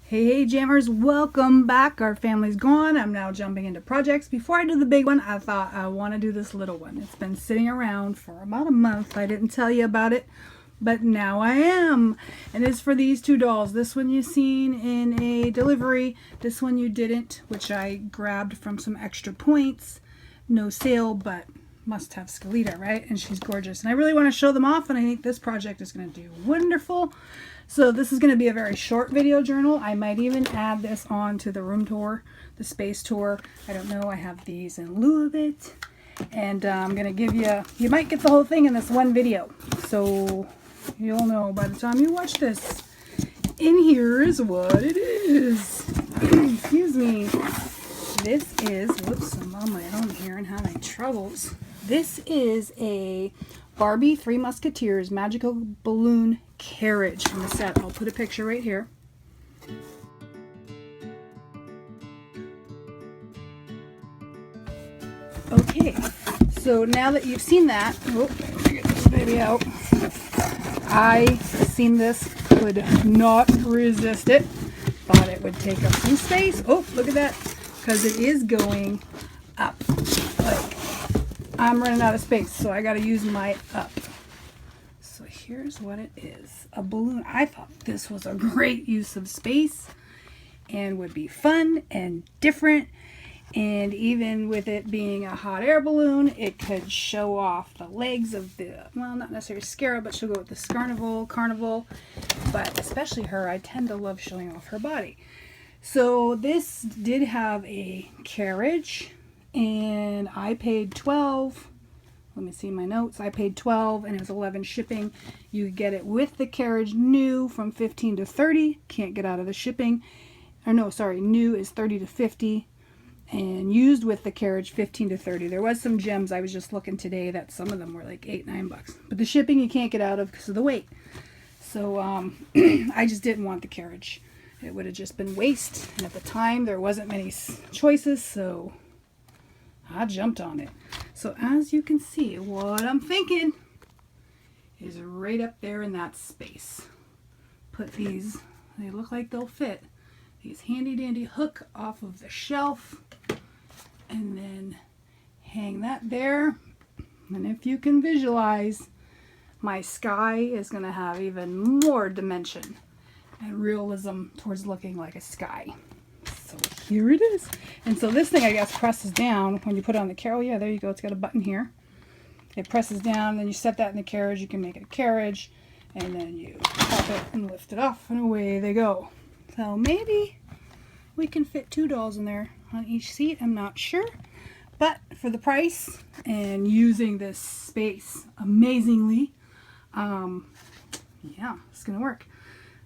Hey jammers, welcome back. Our family's gone. I'm now jumping into projects. Before I do the big one, I thought I want to do this little one. It's been sitting around for about a month. I didn't tell you about it, but now I am. And it's for these two dolls. This one you seen in a delivery. This one you didn't, which I grabbed from some extra points. No sale, but must have SKELITA, right? And she's gorgeous. And I really want to show them off, and I think this project is going to do wonderful. So this is going to be a very short video journal. I might even add this on to the room tour, the space tour. I don't know. I have these in lieu of it. And I'm going to give you might get the whole thing in this one video. So you'll know by the time you watch this. And here is what it is. Excuse me. This is, whoops, I'm on my own here and having troubles. This is a Barbie Three Musketeers Magical Balloon Carriage from the set. I'll put a picture right here. Okay, so now that you've seen that, get this baby out. I seen this, could not resist it. Thought it would take up some space. Oh, look at that, because it is going up. Like, I'm running out of space, so I got to use my up. So here's what it is. A balloon. I thought this was a great use of space and would be fun and different. And even with it being a hot air balloon, it could show off the legs of the, well, not necessarily SCARAH, but she'll go with the Carnival. But especially her, I tend to love showing off her body. So this did have a carriage, and I paid $12. Let me see my notes. I paid $12 and it was $11 shipping. You get it with the carriage new from $15 to $30. Can't get out of the shipping. Or no, sorry, new is $30 to $50. And used with the carriage $15 to $30. There was some gems I was just looking today that some of them were like $8, $9. But the shipping you can't get out of because of the weight. So I just didn't want the carriage. It would have just been waste. And at the time there wasn't many choices, so I jumped on it. So as you can see, what I'm thinking is right up there in that space. Put these, they look like they'll fit, these handy dandy hook off of the shelf, and then hang that there. And if you can visualize, my sky is going to have even more dimension and realism towards looking like a sky. So here it is. And so this thing, I guess, presses down when you put it on the carriage. Yeah, there you go. It's got a button here. It presses down, then you set that in the carriage. You can make it a carriage, and then you pop it and lift it off, and away they go. So maybe we can fit two dolls in there on each seat. I'm not sure. But for the price and using this space amazingly, yeah, it's going to work.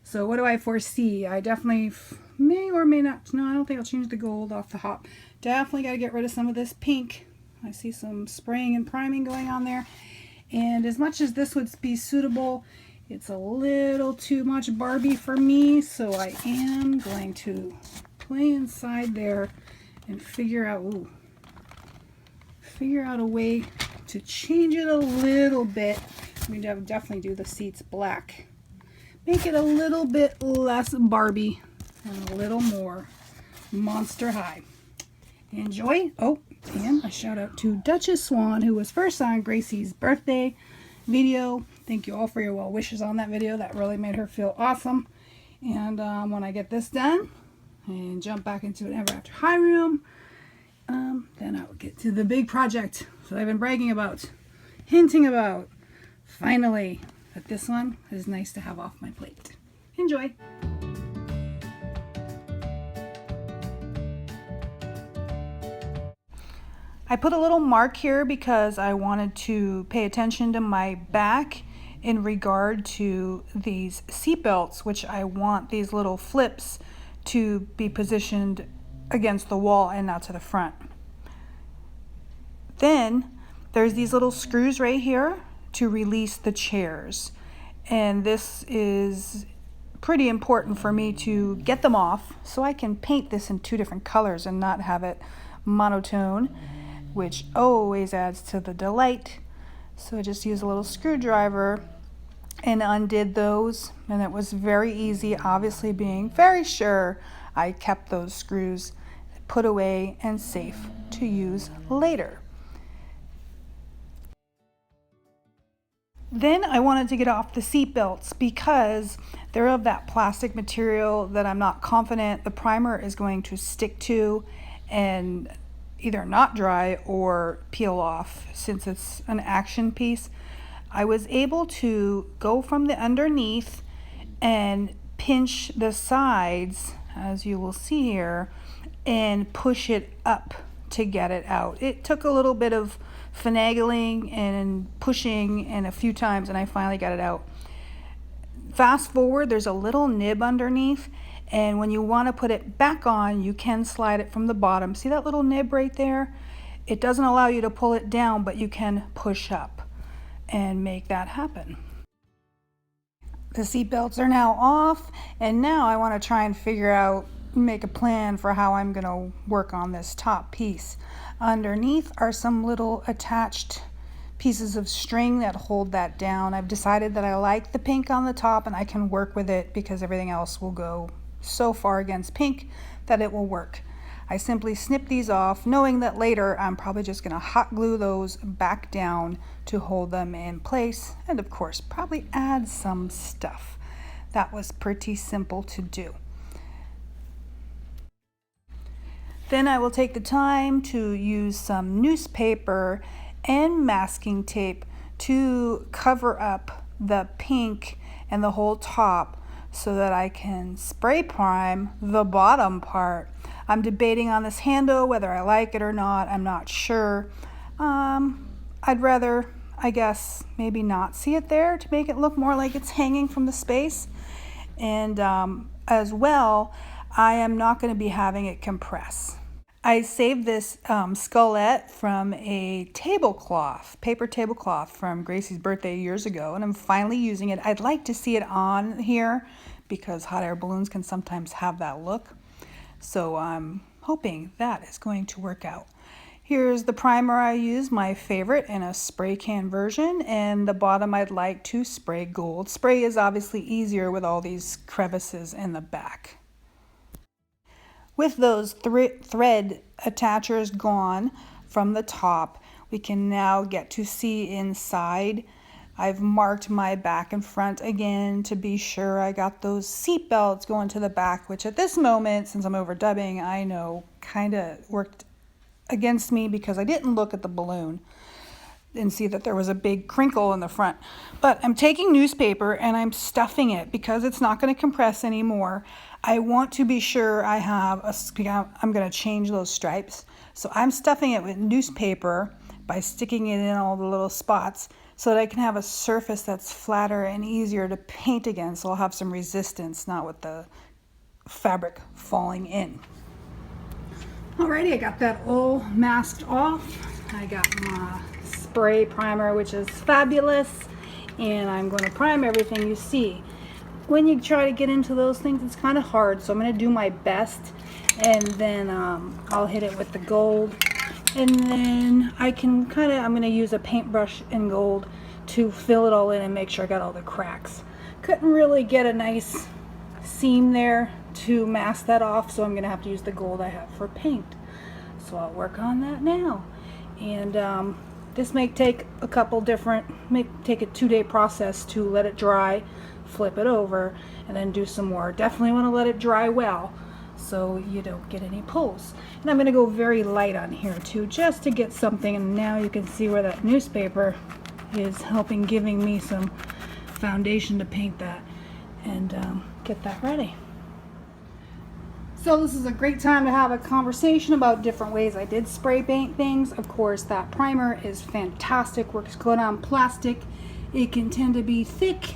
So what do I foresee? I definitely may or may not. No, I don't think I'll change the gold off the hop. Definitely got to get rid of some of this pink. I see some spraying and priming going on there. And as much as this would be suitable, it's a little too much Barbie for me. So I am going to play inside there and figure out a way to change it a little bit. We definitely do the seats black. Make it a little bit less Barbie and a little more Monster High. Enjoy. Oh, and a shout out to Duchess Swan, who was first on Gracie's birthday video. Thank you all for your well wishes on that video. That really made her feel awesome. And when I get this done and jump back into an Ever After High room, then I will get to the big project that I've been bragging about, hinting about. Finally. But this one is nice to have off my plate. Enjoy! I put a little mark here because I wanted to pay attention to my back in regard to these seat belts, which I want these little flips to be positioned against the wall and not to the front. Then there's these little screws right here to release the chairs, and this is pretty important for me to get them off so I can paint this in two different colors and not have it monotone, which always adds to the delight. So I just use a little screwdriver and undid those, and it was very easy, obviously being very sure I kept those screws put away and safe to use later. Then I wanted to get off the seat belts because they're of that plastic material that I'm not confident the primer is going to stick to and either not dry or peel off since it's an action piece. I was able to go from the underneath and pinch the sides, as you will see here, and push it up to get it out. It took a little bit of finagling and pushing and a few times, and I finally got it out. Fast forward, there's a little nib underneath, and when you want to put it back on, you can slide it from the bottom. See that little nib right there? It doesn't allow you to pull it down, but you can push up and make that happen. The seat belts are now off, and now I want to try and figure out, make a plan for how I'm going to work on this top piece. Underneath are some little attached pieces of string that hold that down. I've decided that I like the pink on the top and I can work with it because everything else will go so far against pink that it will work. I simply snip these off, knowing that later I'm probably just going to hot glue those back down to hold them in place, and of course probably add some stuff. That was pretty simple to do. Then I will take the time to use some newspaper and masking tape to cover up the pink and the whole top so that I can spray prime the bottom part. I'm debating on this handle whether I like it or not. I'm not sure. I'd rather, I guess, maybe not see it there to make it look more like it's hanging from the space. And as well, I am not going to be having it compress. I saved this skullette from a tablecloth, paper tablecloth from Gracie's birthday years ago, and I'm finally using it. I'd like to see it on here because hot air balloons can sometimes have that look. So I'm hoping that is going to work out. Here's the primer I use, my favorite, in a spray can version, and the bottom I'd like to spray gold. Spray is obviously easier with all these crevices in the back. With those thread attachers gone from the top, we can now get to see inside. I've marked my back and front again to be sure I got those seat belts going to the back, which at this moment, since I'm overdubbing, I know kind of worked against me because I didn't look at the balloon and see that there was a big crinkle in the front. But I'm taking newspaper and I'm stuffing it because it's not going to compress anymore. I want to be sure I have I'm going to change those stripes. So I'm stuffing it with newspaper by sticking it in all the little spots so that I can have a surface that's flatter and easier to paint against. So I'll have some resistance, not with the fabric falling in. Alrighty, I got that all masked off. I got my spray primer, which is fabulous, and I'm going to prime everything you see. When you try to get into those things, it's kind of hard, so I'm going to do my best, and then I'll hit it with the gold, and then I'm going to use a paintbrush in gold to fill it all in and make sure I got all the cracks. Couldn't really get a nice seam there to mask that off, so I'm going to have to use the gold I have for paint. So I'll work on that now. And this may take a couple different, may take a 2-day process to let it dry, flip it over, and then do some more. Definitely want to let it dry well so you don't get any pulls. And I'm going to go very light on here too, just to get something. And now you can see where that newspaper is helping, giving me some foundation to paint that and get that ready. So this is a great time to have a conversation about different ways I did spray paint things. Of course, that primer is fantastic, works good on plastic. It can tend to be thick,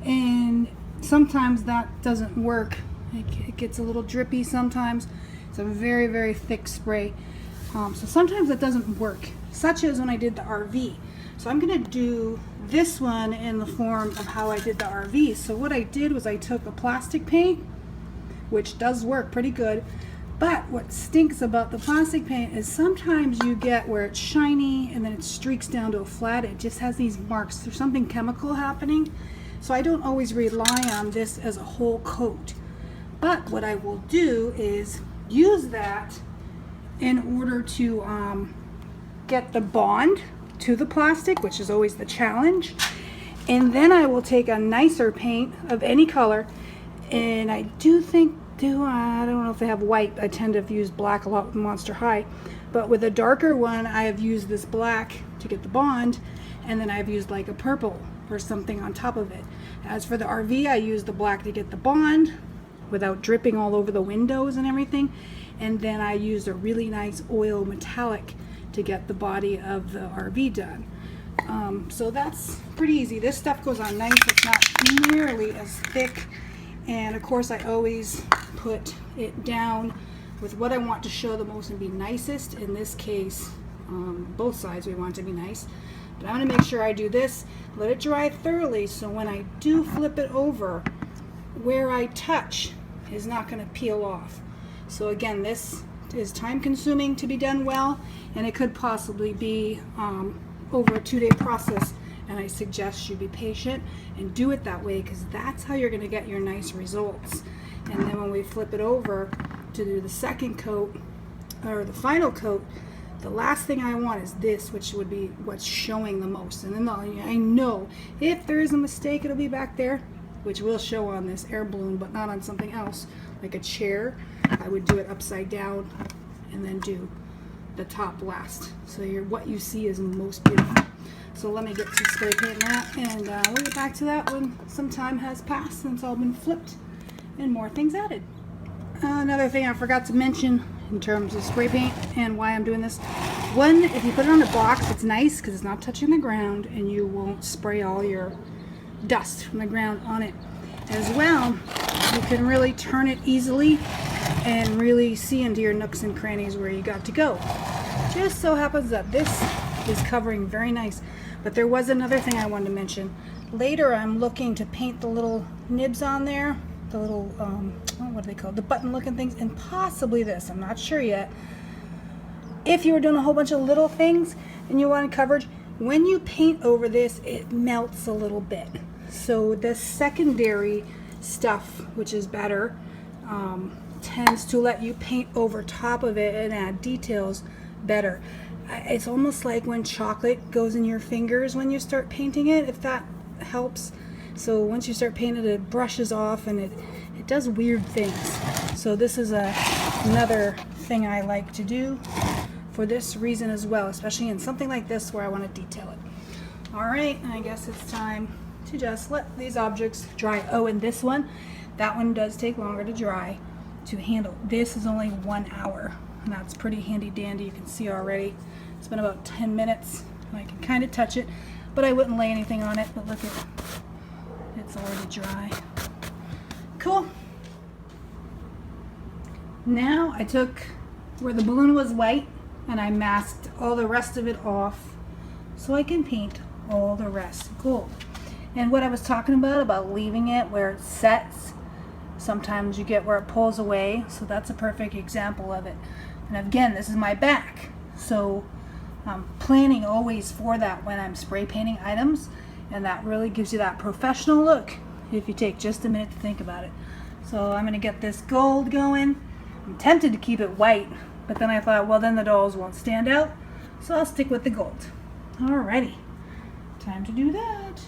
and sometimes that doesn't work. It gets a little drippy sometimes. It's a very, very thick spray. So sometimes it doesn't work, such as when I did the RV. So I'm going to do this one in the form of how I did the RV. So what I did was I took a plastic paint, which does work pretty good, but what stinks about the plastic paint is sometimes you get where it's shiny and then it streaks down to a flat. It just has these marks. There's something chemical happening. So I don't always rely on this as a whole coat. But what I will do is use that in order to get the bond to the plastic, which is always the challenge. And then I will take a nicer paint of any color, and I do think, I don't know if they have white. I tend to use black a lot with Monster High, but with a darker one I have used this black to get the bond, and then I've used like a purple or something on top of it. As for the RV, I use the black to get the bond without dripping all over the windows and everything, and then I used a really nice oil metallic to get the body of the RV done. So that's pretty easy. This stuff goes on nice. It's not nearly as thick, and of course I always put it down with what I want to show the most and be nicest. In this case, both sides we want to be nice, but I'm going to make sure I do this, let it dry thoroughly, so when I do flip it over, where I touch is not going to peel off. So again, this is time consuming to be done well, and it could possibly be over a 2-day process, and I suggest you be patient and do it that way, because that's how you're going to get your nice results. And then when we flip it over to do the second coat, or the final coat, the last thing I want is this, which would be what's showing the most. And then I know if there is a mistake, it'll be back there, which will show on this air balloon, but not on something else like a chair. I would do it upside down and then do the top last, so what you see is most beautiful. So let me get to spray painting that, and we'll get back to that when some time has passed and it's all been flipped and more things added. Another thing I forgot to mention in terms of spray paint and why I'm doing this: one, if you put it on a box, it's nice because it's not touching the ground and you won't spray all your dust from the ground on it. As well, you can really turn it easily and really see into your nooks and crannies where you got to go. Just so happens that this is covering very nice. But there was another thing I wanted to mention. Later I'm looking to paint the little nibs on there, the little, what are they called? The button looking things, and possibly this, I'm not sure yet. If you were doing a whole bunch of little things and you wanted coverage, when you paint over this, it melts a little bit. So the secondary stuff, which is better, tends to let you paint over top of it and add details better. It's almost like when chocolate goes in your fingers when you start painting it, if that helps. So once you start painting it, it brushes off and it does weird things. So this is another thing I like to do for this reason as well, especially in something like this where I want to detail it. Alright, I guess it's time to just let these objects dry. Oh, and this one, that one does take longer to dry to handle. This is only 1 hour, and that's pretty handy dandy. You can see already it's been about 10 minutes, and I can kind of touch it, but I wouldn't lay anything on it. But look at, it's already dry. Cool. Now I took where the balloon was white and I masked all the rest of it off so I can paint all the rest gold. And what I was talking about leaving it where it sets, sometimes you get where it pulls away, so that's a perfect example of it. And again, this is my back, so I'm planning always for that when I'm spray painting items, and that really gives you that professional look if you take just a minute to think about it. So I'm going to get this gold going. I'm tempted to keep it white, but then I thought, well, then the dolls won't stand out, so I'll stick with the gold. Alrighty, time to do that.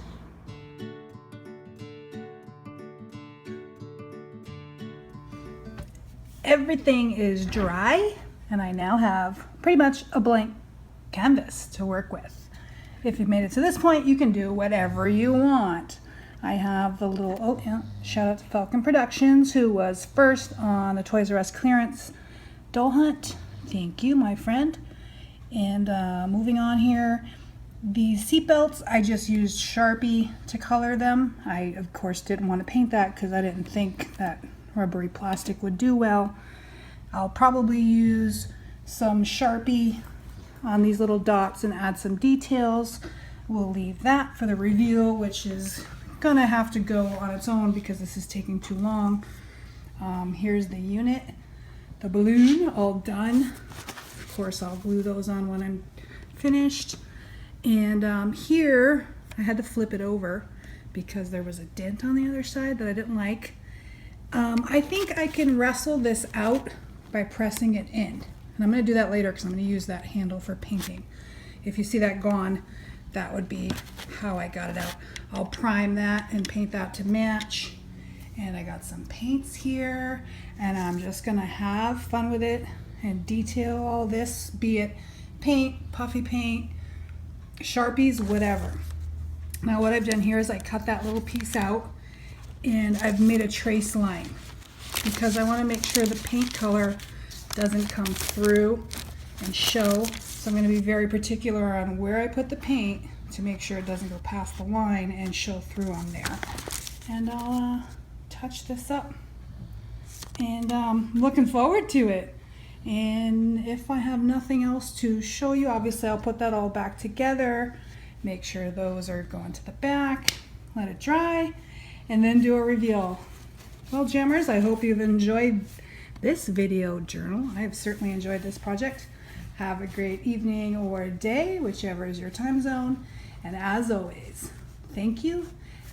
Everything is dry, and I now have pretty much a blank canvas to work with. If you've made it to this point, you can do whatever you want. I have the little, oh yeah, shout out to Falcon Productions, who was first on the Toys R Us clearance doll hunt. Thank you, my friend. And moving on here, these seat belts, I just used Sharpie to color them. I, of course, didn't want to paint that because I didn't think that rubbery plastic would do well. I'll probably use some Sharpie on these little dots and add some details. We'll leave that for the review, which is gonna have to go on its own because this is taking too long. Here's the unit, the balloon, all done. Of course, I'll glue those on when I'm finished. And here, I had to flip it over because there was a dent on the other side that I didn't like. I think I can wrestle this out by pressing it in. And I'm going to do that later because I'm going to use that handle for painting. If you see that gone, that would be how I got it out. I'll prime that and paint that to match. And I got some paints here, and I'm just going to have fun with it and detail all this, be it paint, puffy paint, Sharpies, whatever. Now what I've done here is I cut that little piece out and I've made a trace line because I want to make sure the paint color doesn't come through and show. So I'm going to be very particular on where I put the paint to make sure it doesn't go past the line and show through on there. And I'll touch this up, and looking forward to it. And if I have nothing else to show you, obviously I'll put that all back together, make sure those are going to the back, let it dry, and then do a reveal. Well, Jammers, I hope you've enjoyed this video journal. I have certainly enjoyed this project. Have a great evening or day, whichever is your time zone. And as always, thank you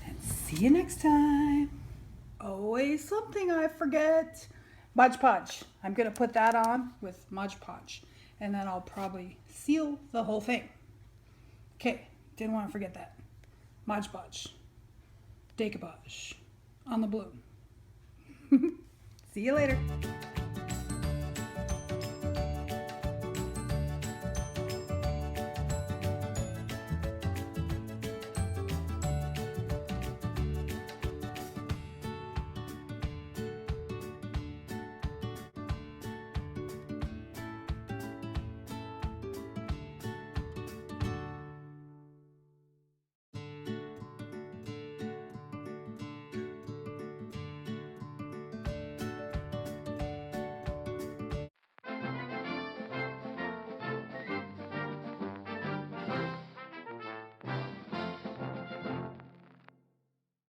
and see you next time. Always something I forget. Mod Podge. I'm going to put that on with Mod Podge. And then I'll probably seal the whole thing. Okay, didn't want to forget that. Mod Podge. Decoupage on the balloon. See you later.